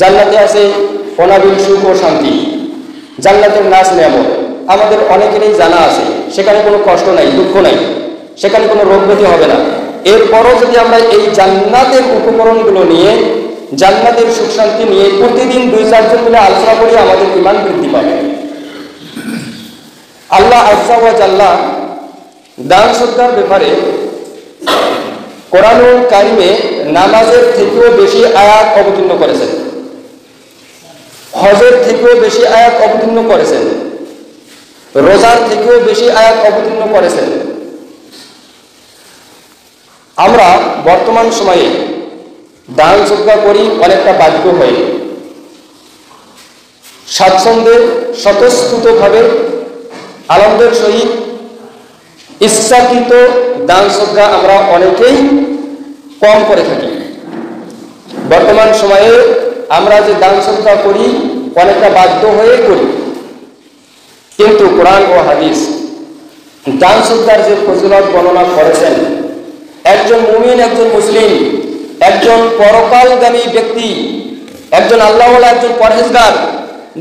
জান্নাতে আছে অনাবিল সুখ ও শান্তি, জান্নাতের নাজ নিয়ামত আমাদের অনেকেরই জানা আছে। সেখানে কোনো কষ্ট নাই, দুঃখ নাই, সেখানে কোনো রোগ ব্যাধি হবে না। এরপরও যদি আমরা এই জান্নাতের উপকরণগুলো নিয়ে, জান্নাতের সুখ শান্তি নিয়ে প্রতিদিন 2-4 জন মিলে আলোচনা করি, আমাদের ঈমান বৃদ্ধি পাবে। আল্লাহ আযজা ওয়া জাল্লা দান সদকার ব্যাপারে কোরআনুল কারিমে নামাজের থেকেও বেশি আয়াত অবতীর্ণ করেছেন, হজের থেকেও বেশি আয়াত অবতীর্ণ করেছেন, রোজার থেকেও বেশি আয়াত অবতীর্ণ করেছেন। আমরা বর্তমান সময়ে দান সদকা করি অনেকটা বাধ্য হয়ে, স্বাচ্ছন্দ্যে স্বতঃস্ফূর্তভাবে আনন্দের সহিত ইচ্ছাকৃত দান সদকা আমরা অনেকেই কম করে থাকি। বর্তমান সময়ে আমরা যে দান সদকা করি অনেকটা বাধ্য হয়ে করি, কিন্তু কোরআন ও হাদিস দান সদকার যে ফজিলত বর্ণনা করেছেন, একজন মুমিন, একজন মুসলিম, একজন পরকালগামী ব্যক্তি, একজন আল্লাহওয়ালা, একজন পরহেজগার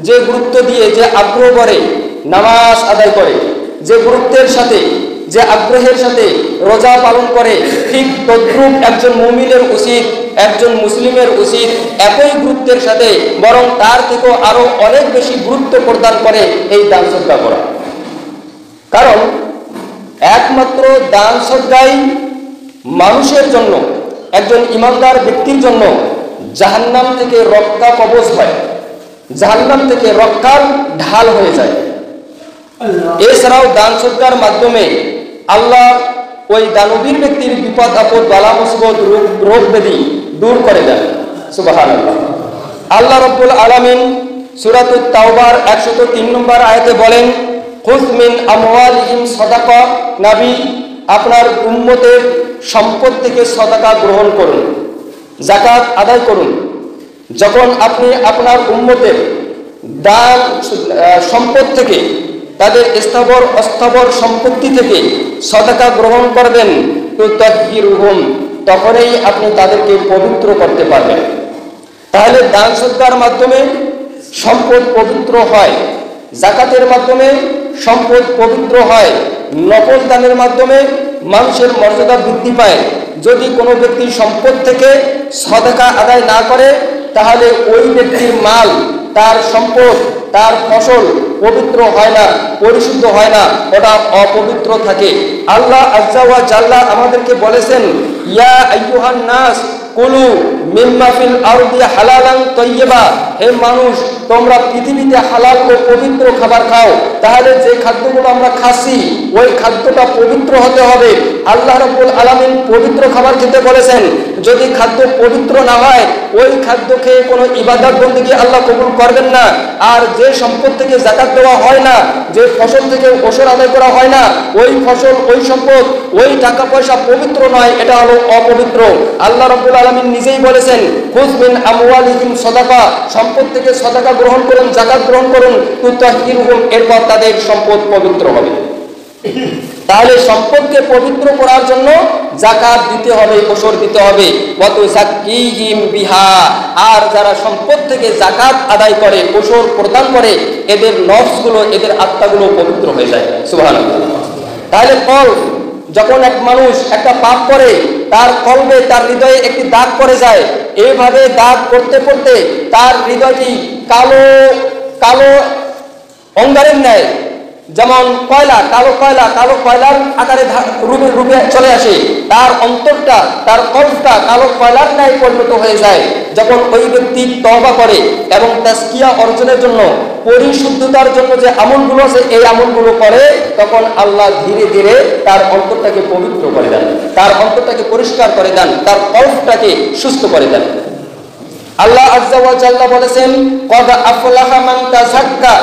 যে গুরুত্ব দিয়ে, যে আগ্রহ করে নামাজ আদায় করে, যে গুরুত্বের সাথে, যে আগ্রহের সাথে রোজা পালন করে, ঠিক তদ্রূপ একজন মুমিনের উচিত, একজন মুসলিমের উচিত একই গুরুত্বের সাথে, বরং তার থেকেও আরো অনেক বেশি গুরুত্ব প্রদান করে এই দান সদকা করা। কারণ একমাত্র দান সদকাই মানুষের জন্য, একজন ইমানদার ব্যক্তির জন্য জাহান্নাম থেকে রক্ষা কবচ হয়, জাহান্নাম থেকে রক্ষার ঢাল হয়ে যায়। এছাড়াও দান সদকার মাধ্যমে আল্লাহ ওই দানবীর ব্যক্তির বিপদ আপদ, বালা মুসিবত, রোগ ব্যাধি দূর করে দেন। সুবহানাল্লাহ। আল্লাহ রাব্বুল আলামিন সূরাতুত তাওবার 103 নম্বর আয়াতে বলেন, খুয মিন আমওয়ালিহিম সাদাকা, নবী আপনার উম্মতের সম্পদ থেকে সাদাকা গ্রহণ করুন, যাকাত আদায় করুন। যখন আপনি আপনার উম্মতের দান সম্পদ থেকে, তাদের স্থাবর অস্থাবর সম্পত্তি থেকে সাদাকা গ্রহণ করবেন, তো তাতহিরুহুম, তখনই আপনি তাদেরকে পবিত্র করতে পারবেন। তাহলে দান সদকার মাধ্যমে সম্পদ পবিত্র হয়, যাকাতের মাধ্যমে সম্পদ পবিত্র হয়, নফল দানের মাধ্যমে মানুষের মর্যাদা বৃদ্ধি পায়। যদি কোনো ব্যক্তি সম্পদ থেকে সাদাকা আদায় না করে, তাহলে ওই ব্যক্তির মাল, তার সম্পদ, তার ফসল পবিত্র হয় না, পরিশুদ্ধ হয় না, ওটা অপবিত্র থাকে। আল্লাহ আযজা ওয়া জাল্লা আমাদেরকে বলেছেন, ইয়া আইয়ুহান নাস কুলু মিম্মা ফিল আরদি হালালান তাইয়্যিবা, হে মানুষ তোমরা পৃথিবীতে হালাল ও পবিত্র খাবার খাও। তাহলে যে খাদ্যগুলো আমরা খাচ্ছি ওই খাদ্যটা পবিত্র হতে হবে। আল্লাহ রাব্বুল আলামিন পবিত্র খাবার খেতে বলেছেন। যদি খাদ্য পবিত্র না হয়, ওই খাদ্য খেয়ে কোনো ইবাদত বন্দেগী আল্লাহ কবুল করবেন না। আর যে সম্পদ থেকে যাকাত দেওয়া হয় না, যে ফসল থেকে ওশর আদায় করা হয় না, ওই ফসল, ওই সম্পদ, ওই টাকা পয়সা পবিত্র নয়, এটা হলো অপবিত্র। আল্লাহ রাব্বুল আলামিন নিজেই বলেছেন, খুয মিন আমওয়ালিহিম সাদাকা, সম্পদ থেকে সাদাকা গ্রহণ করুন, যাকাত গ্রহণ করুন, তুতাহিরুহুম, এরপর তাদের সম্পদ পবিত্র হবে। তাহলে সম্পদকে পবিত্র করার জন্য যাকাত দিতে হবে, ওশর দিতে হবে। ওয়াতুযাক্কিহিম বিহা, আর যারা সম্পদ থেকে যাকাত আদায় করে, ওশর প্রদান করে, এদের নফসগুলো, এদের আত্মাগুলো পবিত্র হয়ে যায়। সুবহানাল্লাহ। তাহলে কলব, যখন এক মানুষ একটা পাপ করে, তার কলবে, তার হৃদয়ে একটি দাগ পড়ে যায়। এইভাবে দাগ পড়তে পড়তে তার হৃদয়টি কালো কালো অঙ্গারের ন্যায়, যেমন কয়লা, কালো কয়লা, কালো কয়লার আকারে রূপে চলে আসে। তার অন্তরটা, তার কলবটা কালো কয়লার ন্যায় পরিণত হয়ে যায়। যখন ওই ব্যক্তি তওবা করে এবং তাজকিয়া অর্জনের জন্য, পরিশুদ্ধতার জন্য যে আমলগুলো আছে, এই আমলগুলো করে, তখন আল্লাহ ধীরে ধীরে তার অন্তরটাকে পবিত্র করে দেন, তার অন্তরটাকে পরিষ্কার করে দেন, তার কলবটাকে সুস্থ করে দেন। আল্লাহ আযজা ওয়া জাল্লা বলেছেন, কদ আফলাহা মান তাযাক্কা,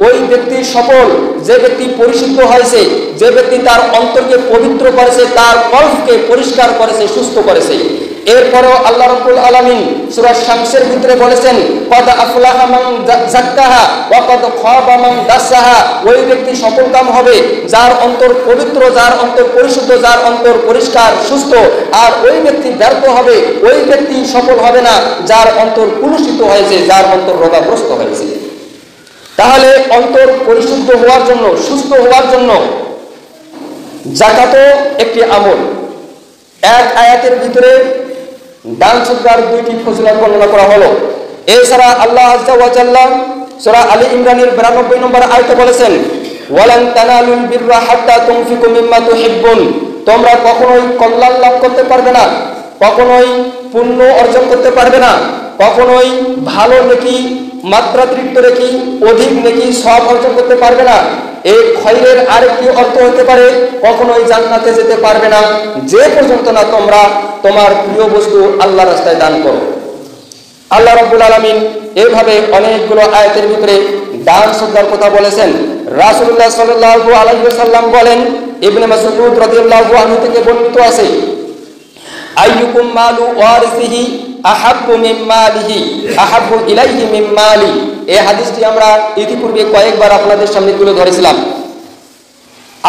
ওই ব্যক্তি সফল, যে ব্যক্তি পরিশুদ্ধ হয়েছে, যে ব্যক্তি তার অন্তরকে পবিত্র করেছে, তার কলবকে পরিষ্কার করেছে, সুস্থ করেছে। এরপরেও আল্লাহ রাব্বুল আলামিন সূরা শামসের ভিতরে বলেছেন, কদ আফলাহা মান যাক্কাহা ওয়া কদ খাবা মান দাসাহা। ওই ব্যক্তি সফলকাম হবে যার অন্তর পবিত্র, যার অন্তর পরিশুদ্ধ, যার অন্তর পরিষ্কার সুস্থ। আর ওই ব্যক্তি ব্যর্থ হবে, ওই ব্যক্তি সফল হবে না যার অন্তর কলুষিত হয়েছে, যার অন্তর রোগাগ্রস্ত হয়েছে। তাহলে অন্তর পরিশুদ্ধ হওয়ার জন্য, সুস্থ হওয়ার জন্য যাকাতও একটি আমল। এক আয়াতের ভিতরে দান সদকার দুইটি ফজিলত বর্ণনা করা হলো। এছাড়া আল্লাহ আযজা ওয়া জাল্লা সূরা আলী ইমরানের 92 নম্বর আয়াতে বলেছেন, ওয়ালান তানালুল বিররা হাত্তা তুনফিকু মিম্মা তুহিব্বুন। তোমরা কখনোই কল্যাণ লাভ করতে পারবে না, কখনোই পুণ্য অর্জন করতে পারবে না, কখনোই ভালো নেকি, মাত্রাতিরিক্ত নেকি, অধিক নেকি, সওয়াব অর্জন করতে পারবে না। এই খয়রের আরেকটি অর্থ হতে পারে কখনোই জান্নাতে যেতে পারবে না যে পর্যন্ত না তোমরা তোমার প্রিয় বস্তু আল্লাহর রাস্তায় দান করো। আল্লাহ রাব্বুল আলামিন এইভাবে অনেকগুলো আয়াতের ভিতরে দান সদকার কথা বলেছেন। রাসূলুল্লাহ সাল্লাল্লাহু আলাইহি ওয়াসাল্লাম বলেন, ইবনে মাসউদ রাদিয়াল্লাহু আনহু থেকে বর্ণিত আছে, আইয়ুকুম মালু ওয়ারিসিহি আহাব্বু মিন মালিহি আহাব্বু ইলাইহি মিন মালি। এই হাদিসটি আমরা ইতিপূর্বে কয়েকবার আপনাদের সামনে তুলে ধরেছিলাম।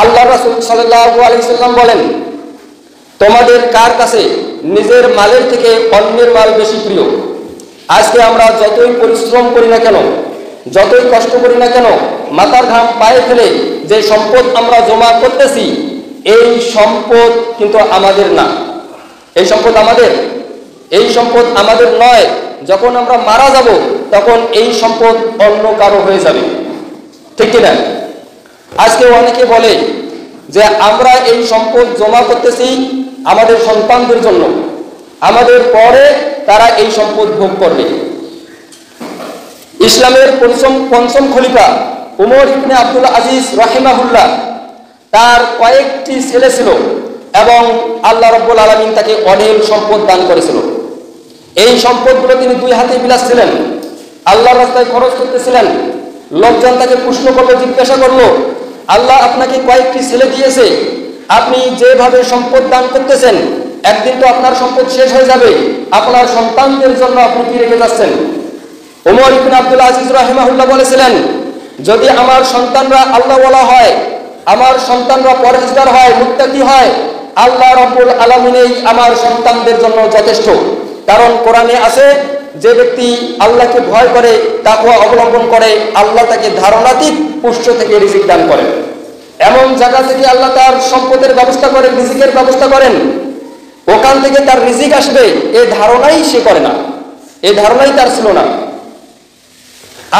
আল্লাহ রাসূল সাল্লাল্লাহু আলাইহি ওয়াসাল্লাম বলেন, তোমাদের কার কাছে নিজের মালের থেকে অন্যের মাল বেশি প্রিয়? আজকে আমরা যতই পরিশ্রম করি না কেন, যতই কষ্ট করি না কেন, মাথার ঘাম পায়ে ফেলে যে সম্পদ আমরা জমা করতেছি, এই সম্পদ কিন্তু আমাদের না। এই সম্পদ আমাদের, এই সম্পদ আমাদের নয়। যখন আমরা মারা যাব তখন এই সম্পদ অন্য কারো হয়ে যাবে, ঠিক কিনা? আজকে অনেকে বলে যে আমরা এই সম্পদ জমা করতেছি আমাদের সন্তানদের জন্য, আমাদের পরে তারা এই সম্পদ ভোগ করবে। ইসলামের পঞ্চম খলিফা উমর ইবনে আব্দুল আজিজ রাহিমাহুল্লাহ, তার কয়েকটি ছেলে ছিল এবং আল্লাহ রাব্বুল আলামিন তাকে অঢেল সম্পদ দান করেছিল। এই সম্পদগুলো তিনি দুই হাতে বিলাচ্ছিলেন, আল্লাহর রাস্তায় খরচ করতেছিলেন। লোকজন তাকে প্রশ্ন করলো, জিজ্ঞাসা করলো, আল্লাহ আপনাকে কয়েকটি ছেলে দিয়েছে, আপনি যেভাবে সম্পদ দান করতেছেন একদিন তো আপনার সম্পদ শেষ হয়ে যাবে, আপনার সন্তানদের জন্য আপনি কি রেখে যাচ্ছেন? ওমর ইবনে আব্দুল আজিজ রাহিমাহুল্লাহ বলেছিলেন, যদি আমার সন্তানরা আল্লাহওয়ালা হয়, আমার সন্তানরা পরহেজগার হয়, মুত্তাকি হয়, আল্লাহ রাব্বুল আলামিনই আমার সন্তানদের জন্য যথেষ্ট। কারণ কোরআনে আছে, যে ব্যক্তি আল্লাহকে ভয় করে, তাকওয়া অবলম্বন করে, আল্লাহ তাকে ধারণাতীত উৎস থেকে রিজিক দান করেন। এমন জায়গা থেকে আল্লাহ তার সম্পদের ব্যবস্থা করেন, রিজিকের ব্যবস্থা করেন, ওখান থেকে তার রিজিক আসবে এই ধারণাই সে করে না, এই ধারণাই তার ছিল না।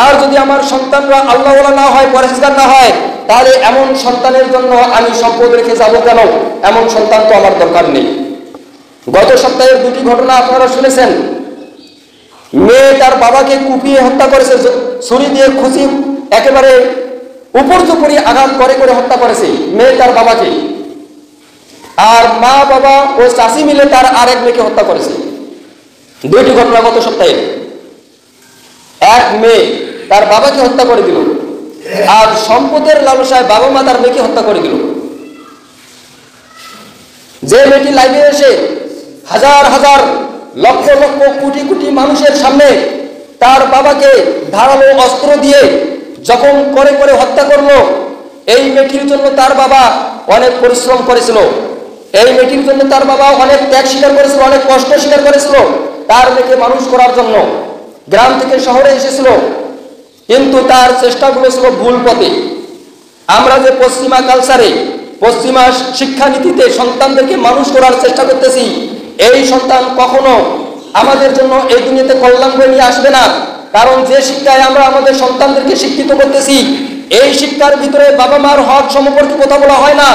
আর যদি আমার সন্তানরা আল্লাহওয়ালা না হয়, পরহেজগার না হয়, তাহলে এমন সন্তানের জন্য আমি সম্পদ রেখে যাব কেন? এমন সন্তান তো আমার দরকার নেই। গত সপ্তাহের দুটি ঘটনা আপনারা শুনেছেন। মেয়ে তার বাবাকে কুপিয়ে হত্যা করেছে, ছুরি দিয়ে খুঁচি একেবারে উপর্যুপরি আঘাত করে করে হত্যা করেছে মেয়ে তার বাবাকে। আর মা বাবা ও চাচি মিলে তার আরেক মেয়েকে হত্যা করেছে। দুইটি ঘটনা গত সপ্তাহে। এক মেয়ে তার বাবাকে হত্যা করে দিল, আর সম্পদের লালসায় বাবা মা তার মেয়েকে হত্যা করে দিল। যে মেয়েটি লাইভে এসে হাজার হাজার লক্ষ লক্ষ কোটি কোটি মানুষের সামনে তার বাবাকে ধারালো অস্ত্র দিয়ে যখন করে করে হত্যা করলো, এই মেয়েটির জন্য তার বাবা অনেক পরিশ্রম করেছিল, এই মেয়েটির জন্য তার বাবা অনেক ত্যাগ স্বীকার করেছিল, অনেক কষ্ট স্বীকার করেছিল তার মেয়েকে মানুষ করার জন্য। গ্রাম থেকে শহরে এসেছিল, কিন্তু তার চেষ্টাগুলো ছিল ভুল পথে। আমরা যে পশ্চিমা কালচারে, পশ্চিমা শিক্ষানীতিতে সন্তানদেরকে মানুষ করার চেষ্টা করতেছি, এই সন্তান কখনো আমাদের জন্য এই দুনিয়াতে কল্যাণ বয়ে নিয়ে আসবে না। কারণ যে শিক্ষায় আমরা আমাদের সন্তানদেরকে শিক্ষিত করতেছি, এই শিক্ষার ভিতরে বাবা মার হক সম্পর্কে কথা বলা হয় না।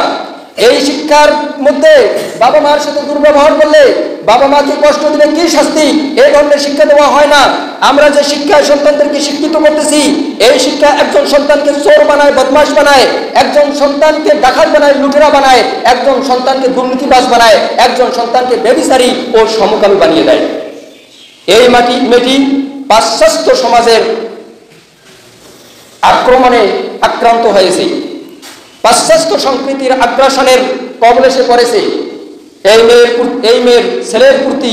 এই শিক্ষার মধ্যে বাবা মার সাথে দুর্ব্যবহার করলে বাবা মাকে কষ্ট দিলে কি শাস্তি, এই ধরনের শিক্ষা দেওয়া হয় না। আমরা যে শিক্ষায় সন্তানদেরকে শিক্ষিত করতেছি, এই শিক্ষা একজন সন্তানকে চোর বানায়, বদমাশ বানায়, একজন সন্তানকে ডাকাত বানায়, লুটেরা বানায়, একজন সন্তানকে দুর্নীতিবাজ বানায়, একজন সন্তানকে ব্যভিচারী ও সমকামী বানিয়ে দেয়। এই মেয়েটি পাশ্চাত্য সমাজের আক্রমণে আক্রান্ত হয়েছে, পাশ্চাত্য সংস্কৃতির আগ্রাসনের কবলে সে পড়েছে। এই মেয়ের ছেলের প্রতি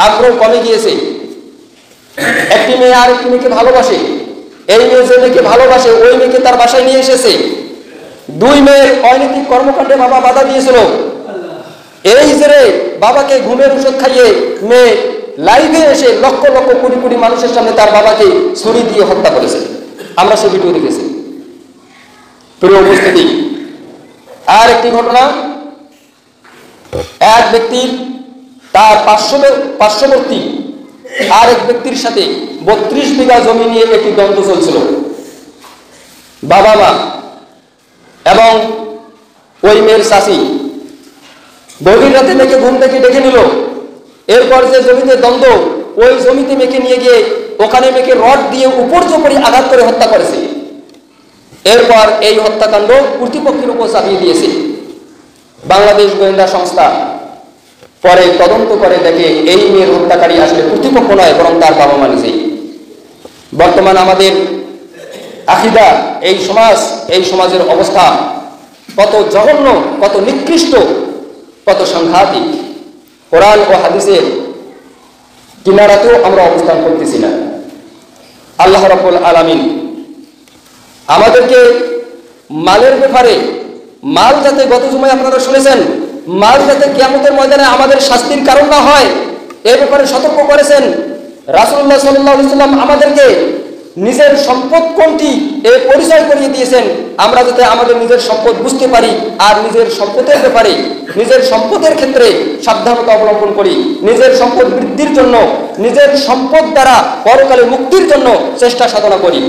আগ্রহ কমে গিয়েছে। একটি মেয়ে আর একটি মেয়েকে ভালোবাসে, এই মেয়ে যে মেয়েকে ভালোবাসে ওই মেয়েকে তার বাসায় নিয়ে এসেছে। দুই মেয়ের অনৈতিক কর্মকাণ্ডে বাবা বাধা দিয়েছিল। এই জেরে বাবাকে ঘুমের ওষুধ খাইয়ে মেয়ে লাইভে এসে লক্ষ লক্ষ কোটি কোটি মানুষের সামনে তার বাবাকে ছুরি দিয়ে হত্যা করেছে। আমরা সে ভিডিও দেখেছি। প্রিয় উপস্থিতি, আর একটি ঘটনা, এক ব্যক্তির তার পার্শ্ববর্তী আর এক ব্যক্তির সাথে 32 বিঘা জমি নিয়ে একটি দ্বন্দ্ব চলছিল। বাবা মা এবং ওই মেয়ের চাচি গভীর রাতে মেয়েকে ঘুম থেকে ডেকে নিল। এরপর যে জমিতে দ্বন্দ্ব, ওই জমিতে মেয়েকে নিয়ে গিয়ে ওখানে মেয়েকে রড দিয়ে উপর্যুপরি আঘাত করে হত্যা করেছে। এরপর এই হত্যাকাণ্ড কর্তৃপক্ষের উপর চাপিয়ে দিয়েছে। বাংলাদেশ গোয়েন্দা সংস্থা পরে তদন্ত করে দেখে এই মেয়ের হত্যাকারী আসলে কর্তৃপক্ষ নয়, বরং তার বাবা মা নিজেই। বর্তমান আমাদের আকিদা, এই সমাজের অবস্থা কত জঘন্য, কত নিকৃষ্ট, কত সাংঘাতিক। কোরআন ও হাদিসের কিনারাতেও আমরা অবস্থান করতেছি না। আল্লাহ রাব্বুল আলামিন আমাদেরকে মালের ব্যাপারে, মাল যাতে, গত জুমায় আপনারা শুনেছেন, মাল যাতে কিয়ামতের ময়দানে আমাদের শাস্তির কারণ না হয় এ ব্যাপারে সতর্ক করেছেন। রাসূলুল্লাহ সাল্লাল্লাহু আলাইহি ওয়াসাল্লাম আমাদেরকে নিজের সম্পদ কোনটি এ পরিচয় করিয়ে দিয়েছেন। আমরা যাতে আমাদের নিজের সম্পদ বুঝতে পারি আর নিজের সম্পদের ব্যাপারে, নিজের সম্পদের ক্ষেত্রে সাবধানতা অবলম্বন করি, নিজের সম্পদ বৃদ্ধির জন্য, নিজের সম্পদ দ্বারা পরকালে মুক্তির জন্য চেষ্টা সাধনা করি।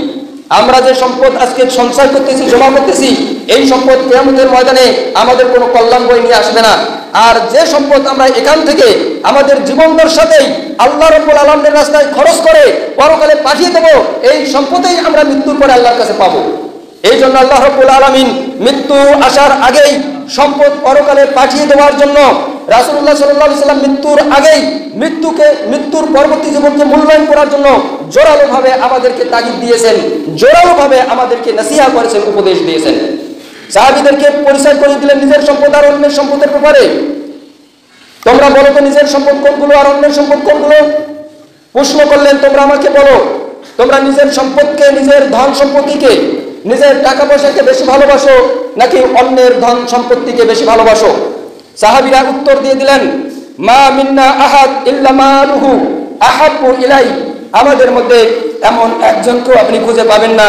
আমরা যে সম্পদ আজকে সঞ্চয় করতেছি, জমা করতেছি, এই সম্পদ কিয়ামতের ময়দানে আমাদের কোনো কল্যাণ বয়ে নিয়ে আসবে না। আর যে সম্পদ আমরা এখান থেকে আমাদের জীবনটার সাথেই আল্লাহ রাব্বুল আলামিনের রাস্তায় খরচ করে পরকালে পাঠিয়ে দেব, এই সম্পদেই আমরা মৃত্যুর পরে আল্লাহর কাছে পাবো। এই জন্য আল্লাহ রাব্বুল আলামিন মৃত্যু আসার আগেই সম্পদ পরকালে পাঠিয়ে দেওয়ার জন্য, রাসূলুল্লাহ সাল্লাল্লাহু আলাইহি ওয়াসাল্লাম মৃত্যুর আগেই মৃত্যুর পরবর্তী জীবনকে মূল্যায়ন করার জন্য জোরালোভাবে আমাদেরকে তাগিদ দিয়েছেন, জোরালোভাবে আমাদেরকে নসিহত করেছেন, উপদেশ দিয়েছেন। সাহাবীদেরকে পরিচয় করে দিলেন নিজের সম্পদ আর অন্যের সম্পদের ব্যাপারে। তোমরা বলো তো নিজের সম্পদ কোনগুলো আর অন্যের সম্পদ কোনগুলো? প্রশ্ন করলেন, তোমরা আমাকে বলো, তোমরা নিজের সম্পদকে, নিজের ধন সম্পত্তিকে, নিজের টাকা পয়সাকে বেশি ভালোবাসো নাকি অন্যের ধন সম্পত্তিকে বেশি ভালোবাসো? সাহাবীরা উত্তর দিয়ে দিলেন, মা মিন্না আহাদ ইল্লা মালুহু আহাব্বু ইলাই। আমাদের মধ্যে এমন একজনকেও আপনি খুঁজে পাবেন না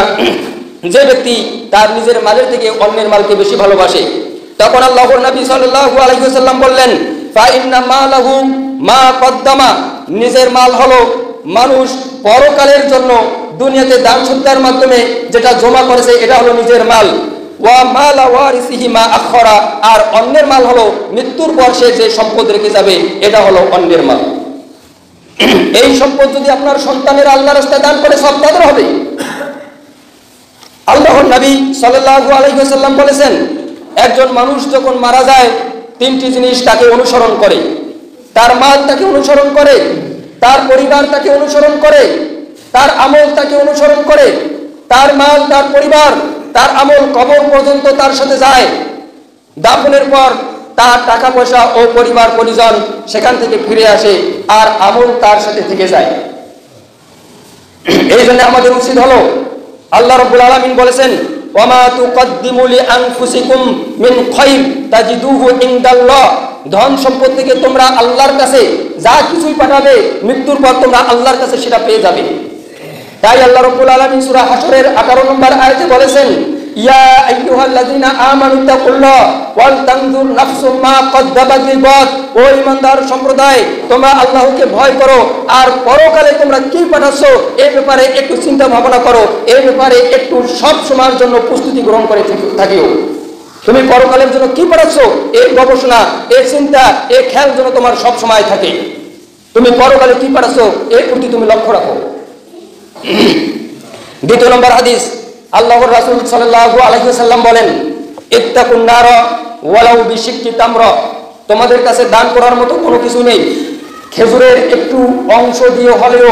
যে ব্যক্তি তার নিজের মালের থেকে অন্যের মালকে বেশি ভালোবাসে। তখন আল্লাহর নবী সাল্লাল্লাহু আলাইহি ওয়াসাল্লাম বললেন, ফা ইন্না মালাহু মা কদ্দামা। নিজের মাল হলো মানুষ পরকালের জন্য দুনিয়াতে দান সৎকার মাধ্যমে যেটা জমা করেছে, এটা হলো নিজের মাল। ওয়া মালা ওয়ারিসিহি মা আখরা। আর অন্যের মাল হলো মৃত্যুর পর সে যে সম্পদ রেখে যাবে, এটা হলো অন্যের মাল। এই সম্পদ যদি আপনার সন্তানের আল্লাহর রাস্তায় দান করে, সব তাদের হবে। আল্লাহর নবী সাল্লাল্লাহু আলাইহি ওয়াসাল্লাম বলেছেন, একজন মানুষ যখন মারা যায়, তিনটি জিনিস তাকে অনুসরণ করে। তার মাল তাকে অনুসরণ করে, তার পরিবার তাকে অনুসরণ করে, তার আমল তাকে অনুসরণ করে। তার মাল, তার পরিবার, তার আমল কবর পর্যন্ত তার সাথে যায়। দাফনের পর তার টাকা পয়সা ও পরিবার পরিজন সেখান থেকে ফিরে আসে, আর আমল তার সাথে থেকে যায়। এই জন্য আমাদের উচিত হলো, আল্লাহ রাব্বুল আলামিন বলেছেন, ওয়ামা তুকদ্দিমু লিআনফুসিকুম মিন খায়র তাজিদুহু ইনদাল্লাহ। ধন সম্পদ থেকে তোমরা আল্লাহর কাছে যা কিছুই পাঠাবে, মৃত্যুর পর তোমরা আল্লাহর কাছে সেটা পেয়ে যাবে। তাই আল্লাহ রাব্বুল আলামিন সূরা হাশরের 18 নম্বর আয়াতে বলেছেন, ইয়া আইয়ুহাল্লাযীনা আমানু তাকুল্লাহ ওয়াল তানজুর নাফসুম মা কদ্দাবাত লিগাদ। ও ঈমানদার সম্প্রদায়, তোমরা আল্লাহকে ভয় করো আর পরকালে তোমরা কি পাঠাচ্ছো এই ব্যাপারে একটু চিন্তা ভাবনা করো, এই ব্যাপারে একটু সব সময়ের জন্য প্রস্তুতি গ্রহণ করে থাকিও। তুমি পরকালের জন্য কি পাঠাচ্ছো এই গবেষণা, এই চিন্তা, এই খেয়াল যেন তোমার সব সময় থাকে। তুমি পরকালে কি পাঠাচ্ছো এর প্রতি তুমি লক্ষ্য রাখো। দ্বিতীয় নম্বর হাদিস, আল্লাহর রাসূল সাল্লাল্লাহু আলাইহি ওয়াসাল্লাম বলেন, ইত্তাকুন নার ওয়ালাউ বিশিক্কি তামরা। তোমাদের কাছে দান করার মতো কোনো কিছু নেই। খেজুরের একটু অংশ দিয়ে হলেও,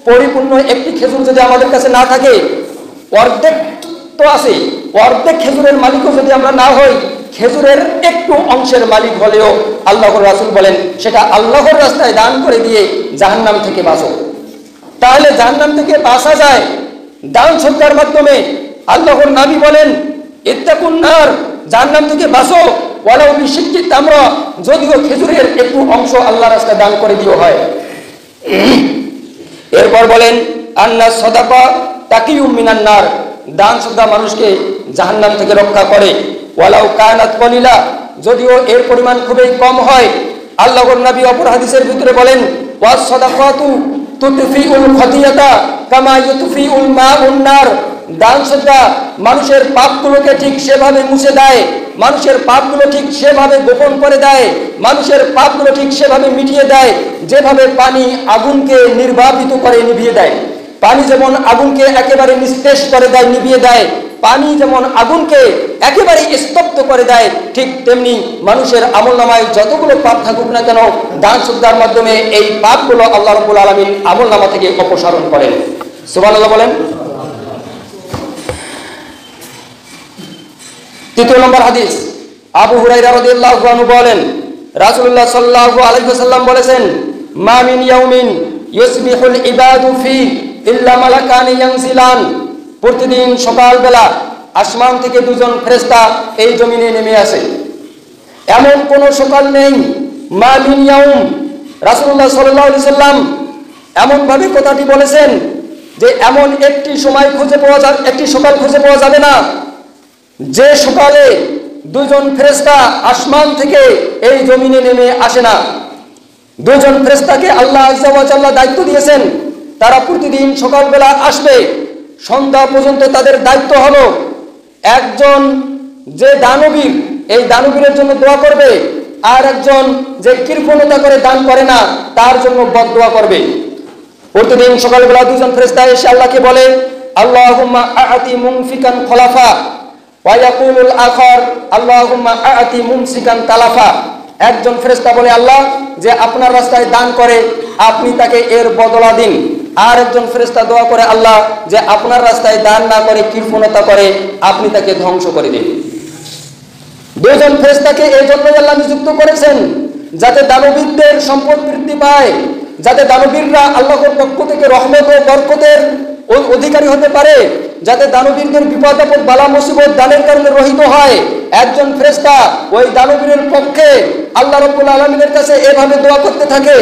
পরিপূর্ণ একটি খেজুর যদি আমাদের কাছে না থাকে, অর্ধেক তো আছে, অর্ধেক খেজুরের মালিকও যদি আমরা না হই, খেজুরের একটু অংশের মালিক হলেও আল্লাহর রাসূল বলেন সেটা আল্লাহর রাস্তায় দান করে দিয়ে জাহান্নাম থেকে বাঁচো। তাহলে জাহান্নাম থেকে বাঁচা যায় দান সদকার মাধ্যমে। আল্লাহর নবী বলেন ইত্তাকুন নার, জাহান্নাম থেকে বাঁচো ওয়ালাউ বিশিক্কি তামরা, যদিও খেজুরের একটু অংশ আল্লাহর রাস্তায় দান করে দিও হয়। এরপর বলেন আন্না সাদাকা তাকিয়ুম মিনান নার, দান সদকা মানুষকে জাহান্নাম থেকে রক্ষা করে। ওয়ালাউ কানাত কলিলা, যদিও এর পরিমাণ খুবই কম হয়। আল্লাহর নবী অপর হাদিসের ভিতরে বলেন ওয়াস সাদাকাতু তুতফিউল খতিয়াতা কামা ইউতফিউল মাউন নার, দান সদকা মানুষের পাপগুলোকে ঠিক সেভাবে মুছে দেয়, মানুষের পাপগুলো ঠিক সেভাবে গোপন করে দেয়, মানুষের পাপগুলো ঠিক সেভাবে মিটিয়ে দেয় যেভাবে পানি আগুনকে নির্বাপিত করে নিভিয়ে দেয়। পানি যেমন আগুনকে একেবারে নিস্তেজ করে দেয়, নিভিয়ে দেয়, পানি যেমন আগুনকে একেবারে স্তব্ধ করে দেয়, ঠিক তেমনি মানুষের আমলনামায় যতগুলো পাপ থাকুক না কেন দান সদকার মাধ্যমে এই পাপগুলো আল্লাহ রাব্বুল আলামিন আমলনামা থেকে অপসারণ করেন। সুবহানাল্লাহ বলেন। তৃতীয় নম্বর হাদিস, আবু হুরায়রা রাদিয়াল্লাহু আনহু বলেন রাসূলুল্লাহ সাল্লাল্লাহু আলাইহি ওয়াসাল্লাম বলেছেন মা মিন ইয়াউমিন ইউসবিহুল ইবাদু ফি ইল্লা মালাকানি ইয়ানজিলান, প্রতিদিন সকালবেলা আসমান থেকে দুজন ফেরেশতা এই জমিনে নেমে আসে। এমন কোন সকাল নেই, মা মিন ইয়াউম, রাসূলুল্লাহ সাল্লাল্লাহু আলাইহি ওয়াসাল্লাম এমন ভাবে কথাটি বলেছেন যে এমন একটি সময় খুঁজে পাওয়া যাবে, একটি সকাল খুঁজে পাওয়া যাবে না যে সকালে দুজন ফেরেশতা আসমান থেকে এই জমিনে নেমে আসে না। দুজন ফেরেশতাকে আল্লাহ আযজা ওয়া জাল্লা দায়িত্ব দিয়েছেন, তারা প্রতিদিন সকালবেলা আসবে, সন্ধ্যা পর্যন্ত তাদের দায়িত্ব হলো একজন যে দানবীর এই দানবীরের জন্য দোয়া করবে, আর একজন যে কৃপণতা করে দান করে না তার জন্য বদদোয়া করবে। প্রতিদিন সকালবেলা দুজন ফেরেশতা এসে আল্লাহকে বলে আল্লাহুম্মা আ'তি মুনফিকান খলাফা ওয়া ইয়াকুলুল আখার আল্লাহুম্মা আ'তি মুমসিকান তালাফা। একজন ফেরেশতা বলে আল্লাহ যে আপনার রাস্তায় দান করে আপনি তাকে এর বদলা দিন, আর একজন ফেরেশতা দোয়া করে আল্লাহ যে আপনার রাস্তায় দান না করে কৃপণতা করে আপনি তাকে ধ্বংস করে দিন। দুজন ফেরেশতাকে এই জন্য আল্লাহ নিযুক্ত করেছেন যাতে দানবীরদের সম্পদ বৃদ্ধি পায়, যাতে দানবীররা আল্লাহর পক্ষ থেকে রহমত ও বরকতের অধিকারী হতে পারে, যাতে দানবীরদের বিপদ আপদ বালা মুসিবত দানের কারণে রহিত হয়। একজন ফেরেশতা ওই দানবীরের পক্ষে আল্লাহ রাব্বুল আলামিনের কাছে এভাবে দোয়া করতে থাকে,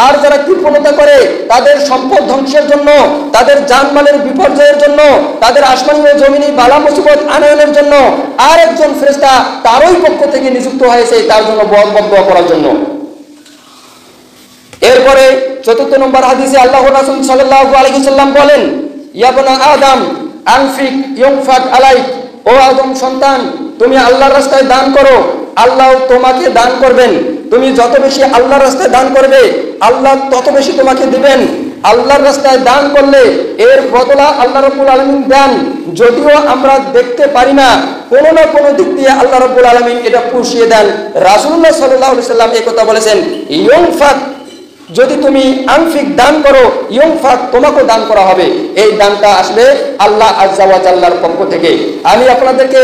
আর যারা কৃপণতা করে তাদের সম্পদ ধ্বংসের জন্য, তাদের জানমালের বিপর্যয়ের জন্য, তাদের আসমানি ও জমিনি বালা মুসিবত আনয়নের জন্য আর একজন ফেরেশতা তারই পক্ষ থেকে নিযুক্ত হয়েছে তার জন্য বদদোয়া করার জন্য। এরপরে চতুর্থ নম্বর হাদিসে আল্লাহর রাসূল সাল্লাল্লাহু আলাইহি ওয়াসাল্লাম বলেন ইয়া বনা আদম আনফিক ইউনফাক আলাইক, ও আদম সন্তান তুমি আল্লাহর রাস্তায় দান করো, আল্লাহ তোমাকে দান করবেন। তুমি যত বেশি আল্লাহর রাস্তায় দান করবে আল্লাহ তত বেশি তোমাকে দিবেন। আল্লাহর রাস্তায় দান করলে এর বদলা আল্লাহ রাব্বুল আলামিন দেন, যদিও আমরা দেখতে পারি না, কোনো না কোনো দিক দিয়ে আল্লাহ রাব্বুল আলামিন এটা পুষিয়ে দেন। রাসূলুল্লাহ সাল্লাল্লাহু আলাইহি ওয়াসাল্লাম এই কথা বলেছেন ইউনফাক, যদি তুমি আনফিক দান করো ইউনফাক তোমাকে দান করা হবে। এই দানটা আসলে আল্লাহ আযজা ওয়া জাল্লার পক্ষ থেকে। আমি আপনাদেরকে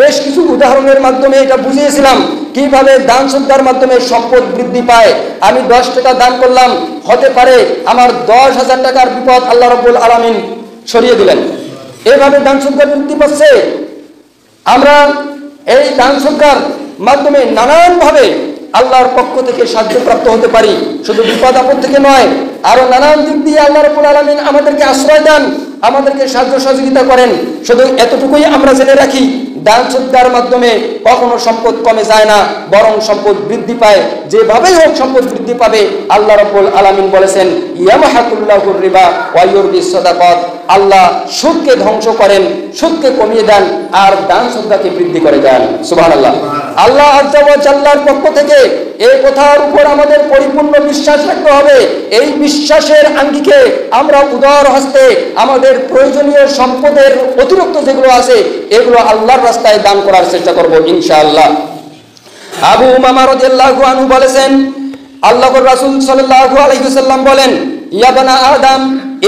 বেশ কিছু উদাহরণের মাধ্যমে এটা বুঝিয়েছিলাম কিভাবে দান সদকার মাধ্যমে সম্পদ বৃদ্ধি পায়। আমি 10 টাকা দান করলাম, হতে পারে আমার 10,000 টাকার বিপদ আল্লাহ রাব্বুল আলামিন সরিয়ে দিলেন। এইভাবে দান সদকা বৃদ্ধি পাচ্ছে। আমরা এই দান সদকার মাধ্যমে নানানভাবে আল্লাহর পক্ষ থেকে সাহায্যপ্রাপ্ত হতে পারি, শুধু বিপদ আপদ থেকে নয়, আরো নানান দিক দিয়ে আল্লাহ রাব্বুল আলামিন আমাদেরকে আশ্রয় দেন, আমাদেরকে সাহায্য সহযোগিতা করেন। শুধু এতটুকুই আমরা জেনে রাখি, দান সদকার মাধ্যমে কখনো সম্পদ কমে যায় না, বরং সম্পদ বৃদ্ধি পায়। যেভাবেই হোক সম্পদ বৃদ্ধি পাবে। আল্লাহ রাব্বুল আলামিন বলেছেন ইয়ামহাকুল্লাহুর রিবা ওয়া ইউরবিস সাদাকাত, আল্লাহ সুদকে ধ্বংস করেন, সুদকে কমিয়ে দেন আর দান সদকাকে বৃদ্ধি করে দেন। সুবহানাল্লাহ। আল্লাহ আযজা ওয়া জাল্লার পক্ষ থেকে এই কথার উপর আমাদের পরিপূর্ণ বিশ্বাস রাখতে হবে। এই বিশ্বাসের আঙ্গিকে আমরা উদার হস্তে আমাদের প্রয়োজনীয় সম্পদের অতিরিক্ত যেগুলো আছে এগুলো আল্লাহর রাস্তায় দান করার চেষ্টা করব ইনশাআল্লাহ। আবু উমামা রাদিয়াল্লাহু আনহু বলেছেন আল্লাহর রাসূল সাল্লাল্লাহু আলাইহি ওয়াসাল্লাম বলেন ইয়া বানা আদম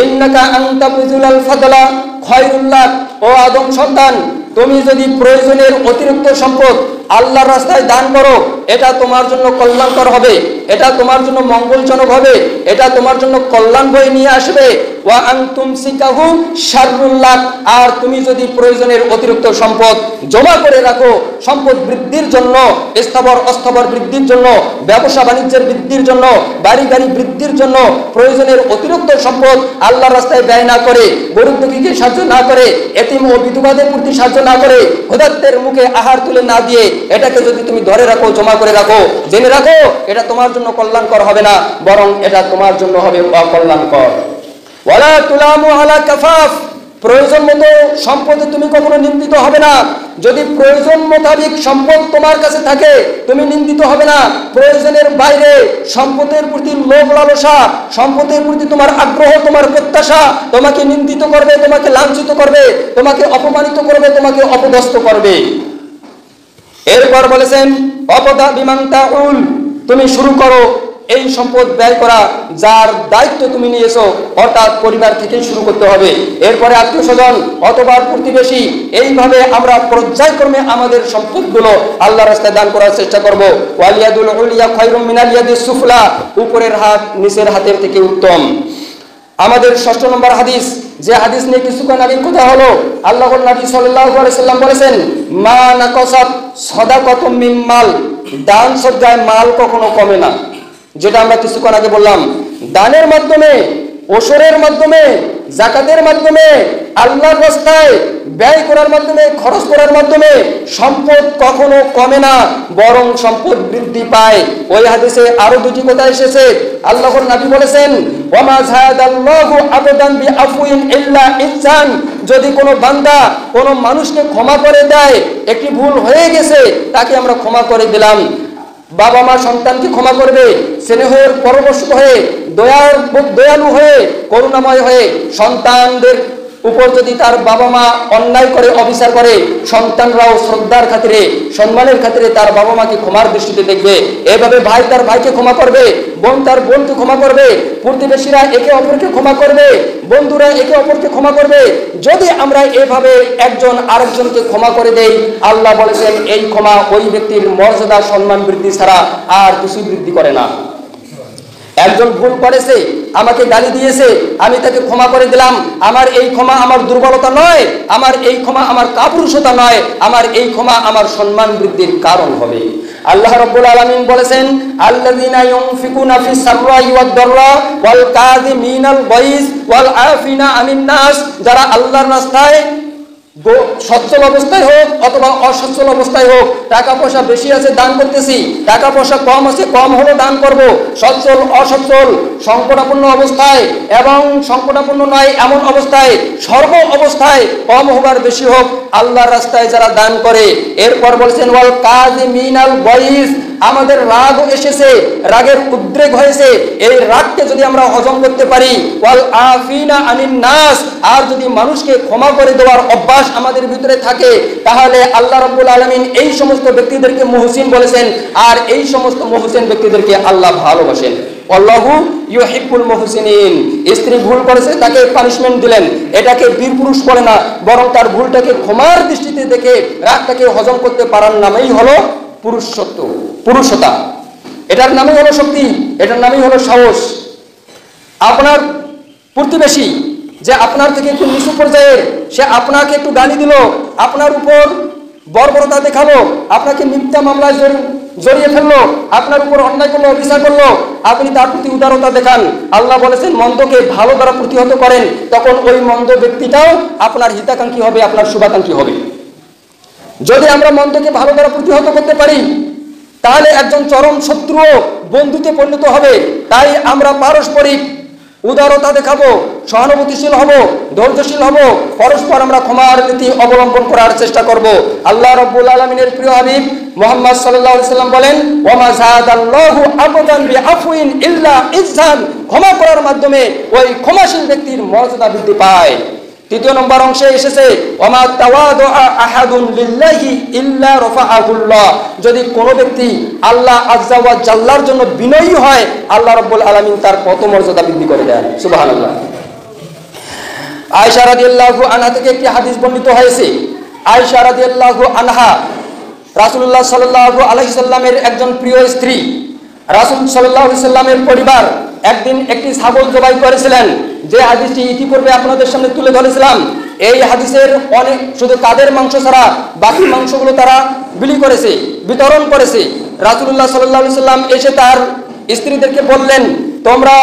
ইন্নাকা আনতা বুযুলাল ফাদলা খায়রুল লাক, ও আদম সন্তান তুমি যদি প্রয়োজনের অতিরিক্ত সম্পদ আল্লাহর রাস্তায় দান করো, এটা তোমার জন্য কল্যাণকর হবে, এটা তোমার জন্য মঙ্গলজনক হবে, এটা তোমার জন্য কল্যাণ বয়ে নিয়ে আসবে। ওয়া আনতুম সিকাহু শাররুল লাক, আর তুমি যদি প্রয়োজনের অতিরিক্ত সম্পদ জমা করে রাখো সম্পদ বৃদ্ধির জন্য, স্থাবর অস্থাবর বৃদ্ধির জন্য, ব্যবসা বাণিজ্যের বৃদ্ধির জন্য, বাড়ি গাড়ি বৃদ্ধির জন্য, প্রয়োজনের অতিরিক্ত সম্পদ আল্লাহর রাস্তায় ব্যয় না করে, গরিব দুঃখীকে সাহায্য না করে, এতিম ও বিধবাদের প্রতি সাহায্য না করে, ক্ষুধার্তের মুখে আহার তুলে না দিয়ে এটাকে যদি তুমি ধরে রাখো, জমা করে রাখো, জেনে রাখো এটা তোমার জন্য কল্যাণকর হবে না, বরং এটা তোমার জন্য হবে অকল্যাণকর। ওয়ালা তুলামু আলা কাফাফ, প্রয়োজন মতো সম্পদে তুমি কখনো নিন্দিত হবে না। যদি প্রয়োজন মোতাবেক সম্পদ তোমার কাছে থাকে তুমি নিন্দিত হবে না। প্রয়োজনের বাইরে সম্পদের প্রতি লোভ লালসা, সম্পদের প্রতি তোমার আগ্রহ, তোমার প্রত্যাশা তোমাকে নিন্দিত করবে, তোমাকে লাঞ্ছিত করবে, তোমাকে অপমানিত করবে, তোমাকে অপদস্থ করবে। এরপর বলেছেন অপদা বিমান তাউল, তুমি শুরু করো এই সম্পদ ব্যয় করা যার দায়িত্ব তুমি নিয়েছো, অর্থাৎ পরিবার থেকেই শুরু করতে হবে, এরপরে আত্মীয় স্বজন অথবা প্রতিবেশী, এইভাবে আমরা পর্যায়ক্রমে আমাদের সম্পদগুলো আল্লাহর রাস্তায় দান করার চেষ্টা করব। ওয়ালিয়াদুল উলিয়া খায়রুম মিনাল ইয়াদিস সুফলা, উপরের হাত নিচের হাতের থেকে উত্তম। আমাদের 6 নম্বর হাদিস, যে হাদিস নিয়ে কিছুক্ষণ আগে কথা হলো, আল্লাহর নবী সাল্লাল্লাহু আলাইহি সাল্লাম বলেছেন মা নাকাসাত সাদাকাতুম মিন মাল, দান সদকায় মাল কখনো কমে না। যেটা আমরা কিছুক্ষণ আগে বললাম, দানের মাধ্যমে, ওসরের মাধ্যমে, যাকাতের মাধ্যমে, আল্লাহর রাস্তায় ব্যয় করার মাধ্যমে, খরচ করার মাধ্যমে সম্পদ কখনো কমে না, বরং সম্পদ বৃদ্ধি পায়। ওই হাদিসে আরো দুটি কথা এসেছে। আল্লাহর নবী বলেছেন ওয়ামা যাদাল্লাহু আবদান বিআফউইন ইল্লা ইহসান, যদি কোনো বান্দা কোনো মানুষকে ক্ষমা করে দেয়, একটি ভুল হয়ে গেছে তাকে আমরা ক্ষমা করে দিলাম। বাবা মা সন্তানকে ক্ষমা করবে, স্নেহের পরবশ হয়ে, দয়ালু হয়ে, করুণাময় হয়ে, সন্তানদের উপর যদি তার বাবা মা অন্যায় করে, অবিচার করে, সন্তানরাও শ্রদ্ধার খাতিরে, সম্মানের খাতিরে তার বাবা মাকে ক্ষমার দৃষ্টিতে দেখবে। এভাবে ভাই তার ভাইকে ক্ষমা করবে, বোন তার বোনকে ক্ষমা করবে, প্রতিবেশীরা একে অপরকে ক্ষমা করবে, বন্ধুরা একে অপরকে ক্ষমা করবে। যদি আমরা এভাবে একজন আরেকজনকে ক্ষমা করে দেই, আল্লাহ বলেছেন এই ক্ষমা ওই ব্যক্তির মর্যাদা সম্মান বৃদ্ধি ছাড়া আর কিছু বৃদ্ধি করে না। একজন ভুল করেছে, আমাকে গালি দিয়েছে, আমি তাকে ক্ষমা করে দিলাম, আমার এই ক্ষমা আমার দুর্বলতা নয়, আমার এই ক্ষমা আমার কাপুরুষতা নয়, আমার এই ক্ষমা আমার সম্মান বৃদ্ধির কারণ হবে। আল্লাহ রাব্বুল আলামিন বলেছেন আল্লাযীনা ইউনফিকুনা ফিস সাররাই ওয়াদ দাররা ওয়াল কাযিমিনাল গায়জ ওয়াল আফিনা আনিন নাস, যারা আল্লাহর রাস্তায় সচ্ছল অবস্থায় হোক অথবা অসচ্ছল অবস্থায় হোক, টাকা পয়সা বেশি আছে দান করতেছি, টাকা পয়সা কম আছে কম হলে দান করব, সচ্ছল অসচ্ছল, সংকটাপন্ন অবস্থায় এবং সংকটাপন্ন নয় এমন অবস্থায়, সর্ব অবস্থায় কম হবার বেশি হোক, আল্লাহর রাস্তায় যারা দান করে। এরপর বলছেন ওয়াল কাযিমিনাল গায়জ, আমাদের রাগ এসেছে, রাগের উদ্রেক হয়েছে, এই রাগকে যদি আমরা হজম করতে পারি, ওয়াল আফিনা আনিন নাস, আর যদি মানুষকে ক্ষমা করে দেওয়ার অভ্যাস আমাদের ভিতরে থাকে, তাহলে আল্লাহ রাব্বুল আলামিন এই সমস্ত ব্যক্তিদেরকে মুহসিন বলেছেন, আর এই সমস্ত মুহসিন ব্যক্তিদেরকে আল্লাহ ভালোবাসেন। আল্লাহু ইউহিব্বুল মুহসিনিন। স্ত্রী ভুল করেছে তাকে পানিশমেন্ট দিলেন, এটাকে বীর পুরুষ করে না, বরং তার ভুলটাকে ক্ষমার দৃষ্টিতে দেখে রাগটাকে হজম করতে পারার নামেই হলো পুরুষতা, এটার নামই হলো শক্তি, এটার নামই হলো সাহস। আপনার প্রতিবেশী যে আপনার থেকে একটু নিচু পর্যায়ের, সে আপনাকে একটু গালি দিল, আপনার উপর বর্বরতা দেখালো, আপনাকে মিথ্যা মামলায় জড়িয়ে ফেললো, আপনার উপর অন্যায় করলো, অবিচার করলো, আপনি তার প্রতি উদারতা দেখান। আল্লাহ বলেছেন মন্দকে ভালো দ্বারা প্রতিহত করেন, তখন ওই মন্দ ব্যক্তিটাও আপনার হিতাকাঙ্ক্ষী হবে, আপনার শুভাকাঙ্ক্ষী হবে। যদি আমরা মন্দকে ভালো দ্বারা প্রতিহত করতে পারি, তাহলে একজন চরম শত্রুও বন্ধুতে পরিণত হবে। তাই আমরা পারস্পরিক উদারতা দেখাবো, সহানুভূতিশীল হব, ধৈর্যশীল হব, পরস্পর আমরা ক্ষমার নীতি অবলম্বন করার চেষ্টা করব। আল্লাহ রাব্বুল আলামিনের প্রিয় হাবিব মুহাম্মদ সাল্লাল্লাহু আলাইহি সাল্লাম বলেন ওয়ামা যাদাল্লাহু আবদান বিআফউইন ইল্লা ইহসান, ক্ষমা করার মাধ্যমে ওই ক্ষমাশীল ব্যক্তির মর্যাদা বৃদ্ধি পায়। 3 নম্বর অংশে এসেছে ওয়ামা তাওয়াদুআ আহাদুন লিল্লাহি ইল্লা রাফাআহুল্লাহ, যদি কোনো ব্যক্তি আল্লাহ আযজা ওয়া জাল্লার জন্য বিনয়ী হয়, আল্লাহ রাব্বুল আলামিন তার পদমর্যাদা বৃদ্ধি করে দেন। সুবহানাল্লাহ। আয়েশা রাদিয়াল্লাহু আনহা থেকে একটি হাদিস বর্ণিত হয়েছে, আয়েশা রাদিয়াল্লাহু আনহা রাসূলুল্লাহ সাল্লাল্লাহু আলাইহি সাল্লামের একজন প্রিয় স্ত্রী, রাসূল সাল্লাল্লাহু আলাইহি সাল্লামের পরিবার একদিন একটি ছাগল জবাই করেছিলেন, যে হাদিসটি ইতিপূর্বে আপনাদের সামনে তুলে ধরেছিলাম। এই হাদিসের অনেক শুধু কাদের মাংস ছাড়া বাকি মাংসগুলো তারা বিতরণ করেছে। রাসূলুল্লাহ সাল্লাল্লাহু আলাইহি সাল্লাম এসে তার স্ত্রীদেরকে বললেন, তোমরা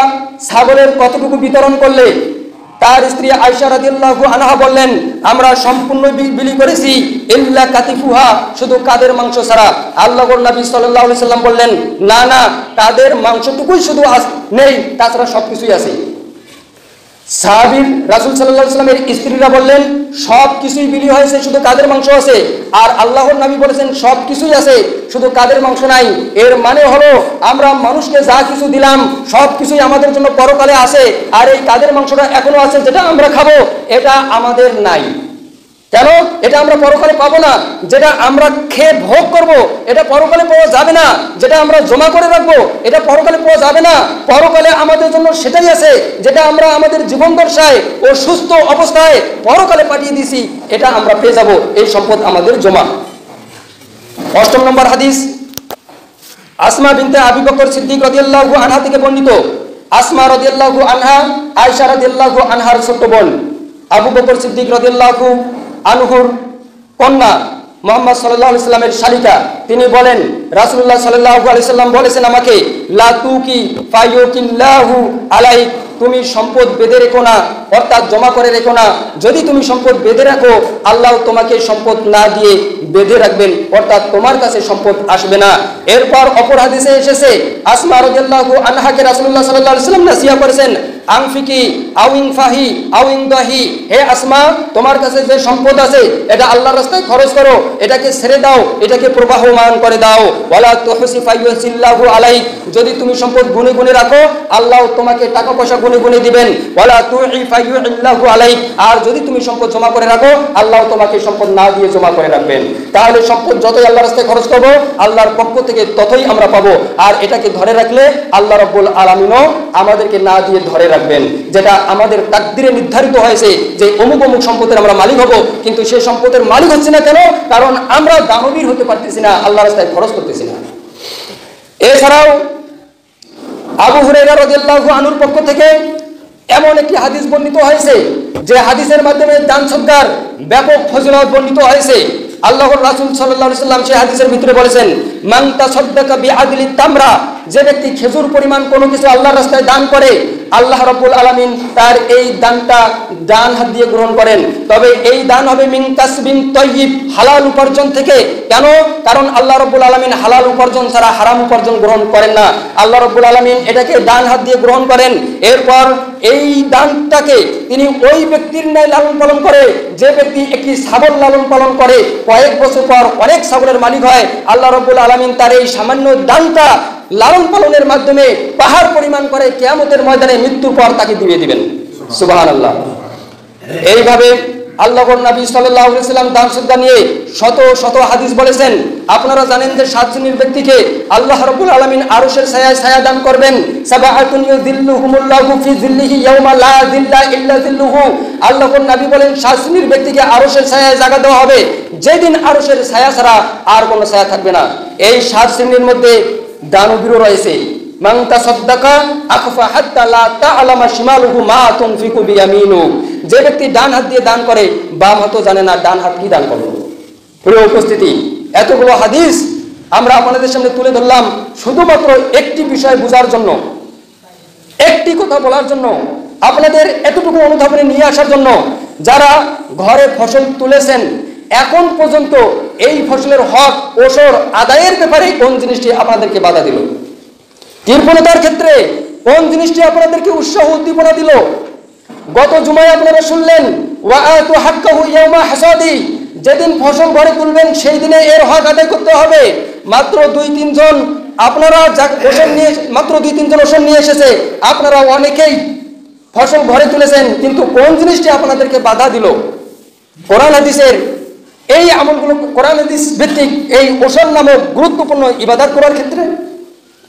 ছাগলের কতটুকু বিতরণ করলে? তার স্ত্রী আয়েশা রাদিয়াল্লাহু আনহা বললেন, আমরা সম্পূর্ণ বিলি করেছি, ইল্লা কাতিফুহা, শুধু কাদের মাংস ছাড়া। আল্লাহর নবী সাল্লাল্লাহু আলাইহি সাল্লাম বললেন, না না, কাদের মাংসটুকুই শুধু নেই, তাছাড়া সবকিছুই আছে। সাহাবীর রাসূল সাল্লাল্লাহু আলাইহি সাল্লামের স্ত্রীরা বললেন, সব কিছুই বিলি হয়েছে, শুধু কাদের মাংস আছে। আর আল্লাহর নবী বলেছেন সব কিছুই আছে, শুধু কাদের মাংস নাই। এর মানে হলো আমরা মানুষকে যা কিছু দিলাম সব কিছুই আমাদের জন্য পরকালে আছে, আর এই কাদের মাংসটা এখনো আছে, যেটা আমরা খাবো এটা আমাদের নাই। কেন? এটা আমরা পরকালে পাবো না। যেটা আমরা খেয়ে ভোগ করব এটা পরকালে পাওয়া যাবে না। যেটা আমরা জমা করে রাখবো এটা পরকালে পাওয়া যাবে না। পরকালে আমাদের জন্য সেটাই আছে যেটা আমরা আমাদের জীবন দশায় ও সুস্থ অবস্থায় পরকালে পাঠিয়ে দিয়েছি, এটা আমরা পেয়ে যাব। এই সম্পদ আমাদের জমা। 8 নম্বর হাদিস, আসমা বিনতে আবি বকর সিদ্দিক রাদিয়াল্লাহু আনহা থেকে বর্ণিত। আসমা রাদিয়াল্লাহু আনহা আয়েশা রাদিয়াল্লাহু আনহার ছোট বোন, আবু বকর সিদ্দিক রাদিয়াল্লাহু আনহুর কন্যা, মুহাম্মদ সাল্লাল্লাহু আলাইহি সাল্লামের শালিকা। তিনি বলেন, রাসূলুল্লাহ সাল্লাল্লাহু আলাইহি সাল্লাম বলেছেন আমাকে, লা তুকি ফায়ুকিল্লাহু আলাইক, তুমি সম্পদ বেঁধে রেখো না, অর্থাৎ জমা করে রেখো না। যদি তুমি সম্পদ বেঁধে রাখো, আল্লাহ তোমাকে সম্পদ না দিয়ে বেঁধে রাখবেন, অর্থাৎ তোমার কাছে সম্পদ আসবে না। এরপর অপর হাদিসে এসেছে, আসমা রাদিয়াল্লাহু আনহাকে রাসূলুল্লাহ সাল্লাল্লাহু আলাইহি সাল্লাম নসিহত করেছেন, আনফিকি আও ইনফাহি আও ইনদাহি, হে আসমা, তোমার কাছে যে সম্পদ আছে এটা আল্লাহর রাস্তায় খরচ করো, এটাকে ছেড়ে দাও, এটাকে প্রবাহমান করে দাও। ওয়ালা তুহসি ফায়ুসিল্লাহু আলাইক, যদি তুমি সম্পদ গুনে গুনে রাখো, আল্লাহ তোমাকে টাকা পয়সা গুনে গুনে দিবেন। ওয়ালা তুই ফায়ুল্লাহু আলাইক, আর যদি তুমি সম্পদ জমা করে রাখো, আল্লাহ তোমাকে সম্পদ না দিয়ে জমা করে রাখবেন। তাহলে সম্পদ যতই আল্লাহর রাস্তায় খরচ করব, আল্লাহর পক্ষ থেকে ততই আমরা পাবো। আর এটাকে ধরে রাখলে আল্লাহ রাব্বুল আলামিনও আমাদেরকে না দিয়ে ধরে রাখবেন, যেটা আমাদের তাকদীরে নির্ধারিত হয়েছে যে অমুক অমুক সম্পদের আমরা মালিক হব, কিন্তু সেই সম্পদের মালিক হচ্ছে না। কেন? কারণ আমরা দানবীর হতে পারতেছি না, আল্লাহর রাস্তায় খরচ করতেছি না। এছাড়াও আবু হুরায়রা রাদিয়াল্লাহু আনহুর পক্ষ থেকে এমন একটি হাদিস বর্ণিত হয়েছে যে হাদিসের মাধ্যমে দান সদকার ব্যাপক ফজিলত বর্ণিত হয়েছে। আল্লাহর রাসূল সাল্লাল্লাহু আলাইহি সাল্লাম সেই হাদিসের ভিতরে বলেছেন, মান তাসাদদাকা বিআদলি তামরা, যে ব্যক্তি খেজুর পরিমাণ কোনো কিছু আল্লাহর রাস্তায় দান করে, আল্লাহ রাব্বুল আলামিন তার এই দানটা ডান হাত দিয়ে গ্রহণ করেন। তবে এই দান হবে মিন কাসবিন তাইয়্যিব, হালাল উপার্জন থেকে। কেন? কারণ আল্লাহ রাব্বুল আলামিন হালাল উপার্জন ছাড়া হারাম উপার্জন গ্রহণ করেন না। আল্লাহ রাব্বুল আলামিন এটাকে ডান হাত দিয়ে গ্রহণ করেন। এরপর এই দানটাকে তিনি ওই ব্যক্তির ন্যায় লালন পালন করে, যে ব্যক্তি একটি ছাগল লালন পালন করে, কয়েক বছর পর অনেক ছাগলের মালিক হয়। আল্লাহ রাব্বুল আলামিন তার এই সামান্য দানটা লালন পালনের মাধ্যমে পাহাড় পরিমাণ করে কিয়ামতের ময়দানে মৃত্যুর পর তাকে দিয়ে দিবেন। সুবহানাল্লাহ। এইভাবে আল্লাহর নবী সাল্লাল্লাহু আলাইহি সাল্লাম দান সদকা নিয়ে শত শত হাদিস বলেছেন। আপনারা জানেন যে 7 শ্রেণীর ব্যক্তিকে আল্লাহ রাব্বুল আলামিন আরশের ছায়ায় ছায়া দান করবেন। সাবাআতুন ইউযিল্লুহুমুল্লাহু ফি যিল্লিহি ইয়াওমা লা যিল্লা ইল্লা যিল্লুহু। আল্লাহর নবী বলেন 7 শ্রেণীর ব্যক্তিকে আরশের ছায়ায় জায়গা দেওয়া হবে, যেদিন আরশের ছায়া ছাড়া আর কোনো ছায়া থাকবে না। এই 7 শ্রেণীর মধ্যে দানবীরও রয়েছে। মান তাসাদদাকা আখফা হাত্তা লা তা'লামা শিমালুহু মা তুনফিকু বিয়ামিনু, যে ব্যক্তি ডান হাত দিয়ে দান করে, বাম হাতও জানে না ডান হাত কি দান করলো। প্রিয় উপস্থিতি, এতগুলো হাদিস আমরা আপনাদের সামনে তুলে ধরলাম শুধুমাত্র একটি বিষয় বোঝার জন্য, একটি কথা বলার জন্য, আপনাদের এতটুকু অনুধাবনে নিয়ে আসার জন্য। যারা ঘরে ফসল তুলেছেন, এখন পর্যন্ত এই ফসলের হক ওসর আদায়ের ব্যাপারে কোন জিনিসটি আপনাদেরকে বাধা দিল? কৃপণতার ক্ষেত্রে কোন জিনিসটি আপনাদেরকে উৎসাহ উদ্দীপনা দিল? গত জুমায় আপনারা শুনলেন, ওয়াআতু হাক্কাহু ইয়াওমা হাসাদি, যেদিন ফসল ঘরে তুলবেন সেই দিনে এর হক আদায় করতে হবে। মাত্র 2-3 জন আপনারা মাত্র 2-3 জন ওষুধ নিয়ে এসেছে, আপনারা অনেকেই ফসল ঘরে তুলেছেন, কিন্তু কোন জিনিসটি আপনাদেরকে বাধা দিল? কোরআন হাদিসের এই আমলগুলো, কোরআন হাদিস ভিত্তিক এই ওষুধ নামক গুরুত্বপূর্ণ ইবাদত করার ক্ষেত্রে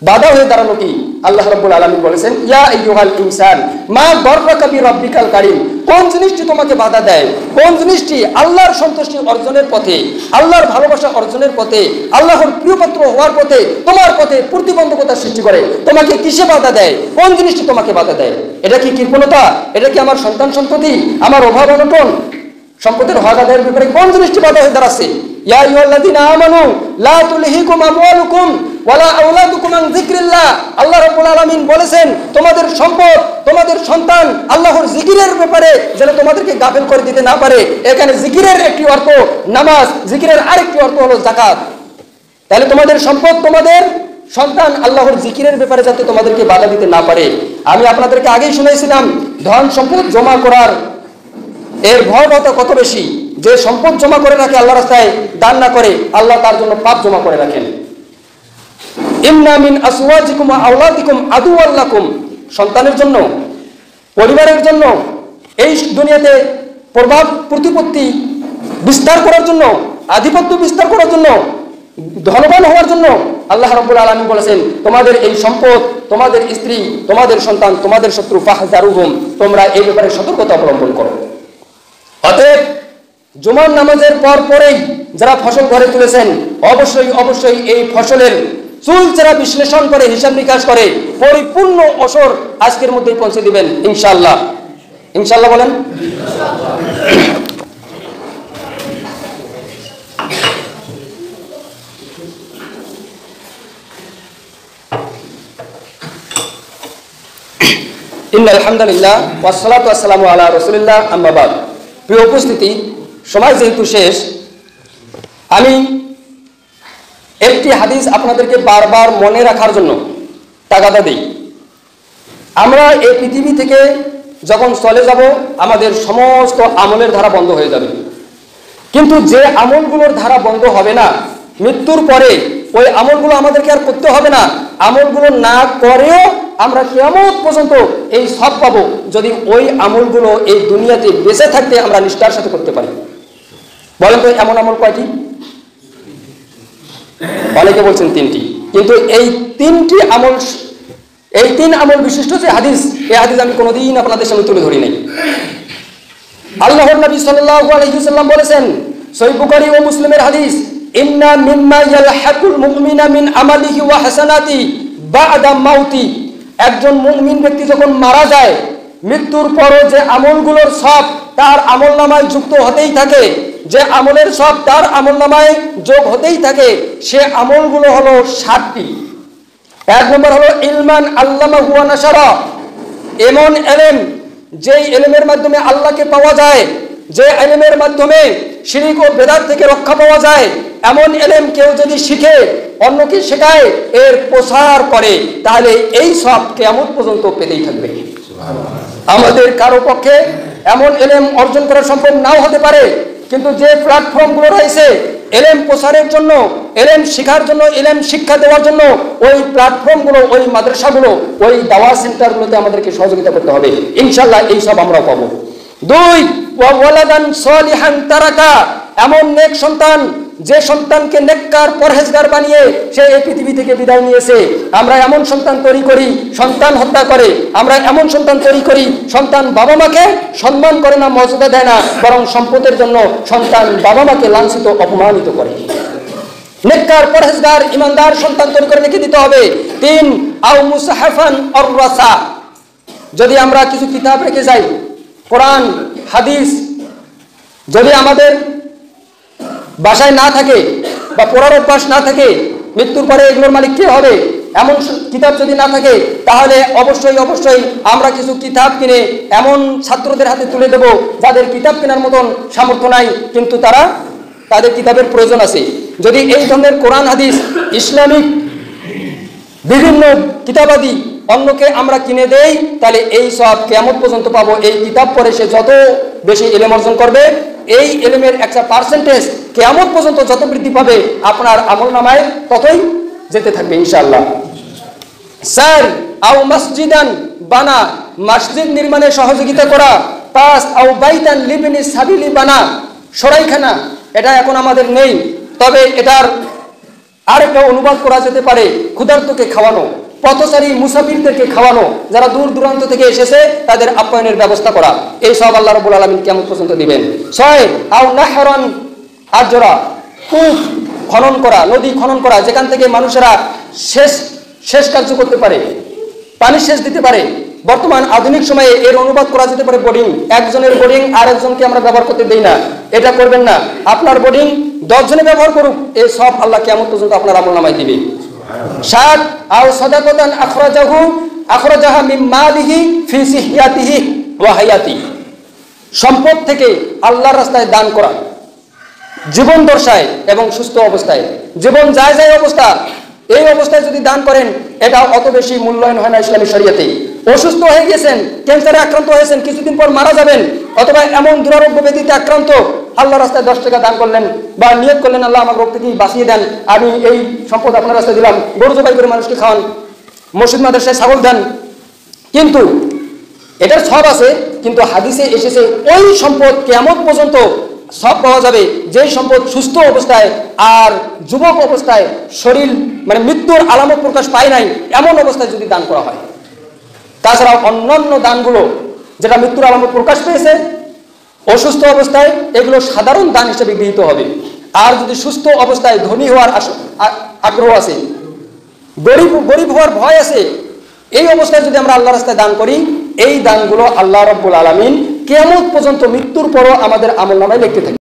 বাধা হয়ে দাঁড়ালো কি? আল্লাহ রাব্বুল আলামিন বলেছেন, ইয়া আইয়ুহাল ইনসান মা গররাকা বিরাব্বিকাল কারীম। কোন জিনিসটি তোমাকে বাধা দেয়, কোন জিনিসটি আল্লাহর সন্তুষ্টি অর্জনের পথে, আল্লাহর ভালোবাসা অর্জনের পথে, আল্লাহর প্রিয়পাত্র হওয়ার পথে তোমার পথে প্রতিবন্ধকতা সৃষ্টি করে? তোমাকে কিসে বাধা দেয়? কোন জিনিসটি তোমাকে বাধা দেয়? এটা কি কৃপণতা? এটা কি আমার সন্তান সন্ততি, আমার অভাব অনটন, সম্পদের হক আদায়ের ব্যাপারে কোন জিনিসটি বাধা হয়ে দাঁড়াচ্ছে? ইয়া আইয়ুহাল্লাযীনা আমানু লা তুলহিকুম আমওয়ালুকুম ওয়ালা আওলাদুকুম আন যিকরিল্লাহ। আল্লাহ রাব্বুল আলামিন বলেছেন, তোমাদের সম্পদ, তোমাদের সন্তান আল্লাহর জিকিরের ব্যাপারে যেন তোমাদেরকে গাফেল করে দিতে না পারে। এখানে জিকিরের একটি অর্থ নামাজ, জিকিরের আরেকটি অর্থ হলো যাকাত। তাহলে তোমাদের সম্পদ, তোমাদের সন্তান আল্লাহর জিকিরের ব্যাপারে যাতে তোমাদেরকে বাধা দিতে না পারে। আমি আপনাদেরকে আগেই শুনেছিলাম ধন সম্পদ জমা করার এর ভয়াবহতা কত বেশি। যে সম্পদ জমা করে রাখে, আল্লাহ রাস্তায় দান না করে, আল্লাহ তার জন্য পাপ জমা করে রাখেন। ইন্না মিন আসওয়াজিকুম ওয়া আওলাদিকুম আদুওয়াল লাকুম। সন্তানের জন্য, পরিবারের জন্য, এই দুনিয়াতে প্রভাব প্রতিপত্তি বিস্তার করার জন্য, আধিপত্য বিস্তার করার জন্য, ধনবান হওয়ার জন্য আল্লাহ রাব্বুল আলামিন বলেছেন, তোমাদের এই সম্পদ, তোমাদের স্ত্রী, তোমাদের সন্তান, তোমাদের শত্রু, ফাহজারুহুম, তোমরা এই ব্যাপারে সতর্কতা অবলম্বন করো। অতএব জুমার নামাজের পর পরেই যারা ফসল ঘরে তুলেছেন, অবশ্যই এই ফসলের চুলচেরা বিশ্লেষণ করে, হিসাব নিকাশ করে পরিপূর্ণ ওসর আজকের মধ্যেই পৌঁছে দিবেন ইনশাআল্লাহ। ইনশাআল্লাহ বলেন। ইন্নাল হামদুলিল্লাহ ওয়াসসালাতু ওয়াসসালামু আলা রাসূলিল্লাহ, আম্মা বাদ। প্রিয় উপস্থিতি, সময় যেহেতু শেষ, আমি একটি হাদিস আপনাদেরকে বারবার মনে রাখার জন্য তাগাদা দিই। আমরা এই পৃথিবী থেকে যখন চলে যাব, আমাদের সমস্ত আমলের ধারা বন্ধ হয়ে যাবে। কিন্তু যে আমলগুলোর ধারা বন্ধ হবে না, মৃত্যুর পরে ওই আমলগুলো আমাদেরকে আর করতে হবে না। আমলগুলো না করেও আমরা কিয়ামত পর্যন্ত এই সব পাবো, যদি ওই আমলগুলো এই দুনিয়াতে বেঁচে থাকতে আমরা নিষ্ঠার সাথে করতে পারি। বলেন তো এমন আমল কয়টি? অনেকে বলছেন 3টি, কিন্তু এই 3 আমল বিশিষ্ট যে হাদিস, এই হাদিস আমি কোনোদিন আপনাদের সামনে তুলে ধরি নাই। আল্লাহর নবী সাল্লাল্লাহু আলাইহি ওয়াসাল্লাম বলেছেন, সহিহ বুখারী ও মুসলিমের হাদিস, ইন্না মিম্মা ইয়ালহাকুল মুমিনা মিন আমালিহি ওয়া হাসানাতি বা'দা মাউতি। একজন মুমিন ব্যক্তি যখন মারা যায়, মৃত্যুর পরও যে আমলগুলোর সব তার আমলনামায় যুক্ত হতেই থাকে, যে আমলের সব তার আমলনামায় যোগ হতেই থাকে, সে আমলগুলো হলো 7টি। 1 নম্বর হলো ইলমান আল্লামাহু ওয়া নাশারা। এমন ইলম, যেই ইলমের মাধ্যমে আল্লাহকে পাওয়া যায়, যে ইলমের মাধ্যমে শিরক ও বেদাত থেকে রক্ষা পাওয়া যায়, এমন ইলম কেউ যদি শিখে, অন্যকে শেখায়, এর প্রসার করে, তাহলে এই সব কিয়ামত পর্যন্ত পেতেই থাকবে। আমাদের কারো পক্ষে এমন ইলম অর্জন করা সম্ভব নাও হতে পারে, কিন্তু যে প্ল্যাটফর্মগুলো রয়েছে ইলম প্রসারের জন্য, ইলম শেখার জন্য, ইলম শিক্ষা দেওয়ার জন্য, ওই প্ল্যাটফর্মগুলো, ওই মাদ্রাসাগুলো, ওই দাওয়া সেন্টারগুলোতে আমাদেরকে সহযোগিতা করতে হবে। ইনশাআল্লাহ এই সব আমরাও পাবো। 2, ওয়ালাদান সলিহান তারাকা। এমন নেক সন্তান, যে সন্তানকে নেককার পরহেজগার বানিয়ে সে এই পৃথিবী থেকে বিদায় নিয়েছে। আমরা এমন সন্তান তৈরি করি, সন্তান হত্যা করে। আমরা এমন সন্তান তৈরি করি, সন্তান বাবা মাকে সম্মান করে না, মর্যাদা দেয় না, বরং সম্পদের জন্য সন্তান বাবা মাকে লাঞ্ছিত, অপমানিত করে। নেককার পরহেজগার ইমানদার সন্তান তৈরি করে রেখে দিতে হবে। 3, আও মুসাহাফান অর রাসা। যদি আমরা কিছু কিতাব রেখে যাই, কোরআন হাদিস যদি আমাদের বাসায় না থাকে বা পড়ার অভ্যাস না থাকে, মৃত্যুর পরে এগুলোর মালিক কে হবে? এমন কিতাব যদি না থাকে, তাহলে অবশ্যই আমরা কিছু কিতাব কিনে এমন ছাত্রদের হাতে তুলে দেব যাদের কিতাব কেনার মতন সামর্থ্য নাই, কিন্তু তাদের কিতাবের প্রয়োজন আছে। যদি এই ধরনের কোরআন হাদিস, ইসলামিক বিভিন্ন কিতাবাদি অন্যকে আমরা কিনে দেই, তাহলে এই সব কিয়ামত পর্যন্ত পাবো। এই কিতাব পড়ে সে যত বেশি ইলম অর্জন করবে, এই ইলমের একটা পার্সেন্টেজ কিয়ামত পর্যন্ত যত বৃদ্ধি পাবে, আপনার আমলনামায় ততই যেতে থাকবে ইনশাআল্লাহ। 4, আও মসজিদান বানা। মসজিদ নির্মাণে সহযোগিতা করা। 5, আও বাইতান লিবনি সাবিলি বানা। সরাইখানা, এটা এখন আমাদের নেই, তবে এটার আরেকটা অনুবাদ করা যেতে পারে ক্ষুধার্তকে খাওয়ানো। পথচারী মুসাফিরদেরকে খাওয়ানো, যারা দূর দূরান্ত থেকে এসেছে তাদের আপ্যায়নের ব্যবস্থা করা, এই সব আল্লাহ রাব্বুল আলামিন কিয়ামত পর্যন্ত দিবেন। 6 আও নাহরান আজরা, কূপ খনন করা, নদী খনন করা, যেখান থেকে মানুষেরা শেষ কার্য করতে পারে, পানি সেচ দিতে পারে। বর্তমান আধুনিক সময়ে এর অনুবাদ করা যেতে পারে বোর্ডিং। একজনের বোর্ডিং আরেকজনকে আমরা ব্যবহার করতে দেই না, এটা করবেন না। আপনার বোর্ডিং 10 জনে ব্যবহার করুক, এই সব আল্লাহ কিয়ামত পর্যন্ত আপনার আমলনামায় দিবে। 7 আও সাদাকাতান আখরাজাহা মিন মালিহি ফি সিহয়াতিহি ওয়া হায়াতি, সম্পদ থেকে আল্লাহর রাস্তায় দান করা, জীবন দশায় এবং সুস্থ অবস্থায়। জীবন যায় অবস্থা, এই অবস্থায় যদি দান করেন এটা অত বেশি মূল্যায়ন হয় না ইসলামী শরীয়তে। অসুস্থ হয়ে গেছেন, ক্যান্সারে আক্রান্ত হয়েছেন, কিছুদিন পর মারা যাবেন, অথবা এমন দুরারোগ্য ব্যাধিতে আক্রান্ত, আল্লাহ রাস্তায় 10 টাকা দান করলেন বা নিয়ত করলেন আল্লাহ আমার রোগ থেকে বাঁচিয়ে দেন, আমি এই সম্পদ আপনার রাস্তায় দিলাম, গরু জবাই করে মানুষকে খাওয়ান, মসজিদ মাদ্রাসায় ছাগল দেন। কিন্তু এটার সব আছে, কিন্তু হাদিসে এসেছে ওই সম্পদ কিয়ামত পর্যন্ত সব পাওয়া যাবে যেই সম্পদ সুস্থ অবস্থায় আর যুবক অবস্থায় শরীর মানে মৃত্যুর আলামত প্রকাশ পায় নাই এমন অবস্থায় যদি দান করা হয়। তাছাড়াও অন্যান্য দানগুলো যেটা মৃত্যুর আলামত প্রকাশ পেয়েছে অসুস্থ অবস্থায়, এগুলো সাধারণ দান হিসেবে গৃহীত হবে। আর যদি সুস্থ অবস্থায় ধনী হওয়ার আগ্রহ আছে, গরিব হওয়ার ভয় আছে, এই অবস্থায় যদি আমরা আল্লাহর রাস্তায় দান করি, এই দানগুলো আল্লাহ রাব্বুল আলামিন কিয়ামত পর্যন্ত মৃত্যুর পরও আমাদের আমলনামায় লিখতে থাকে।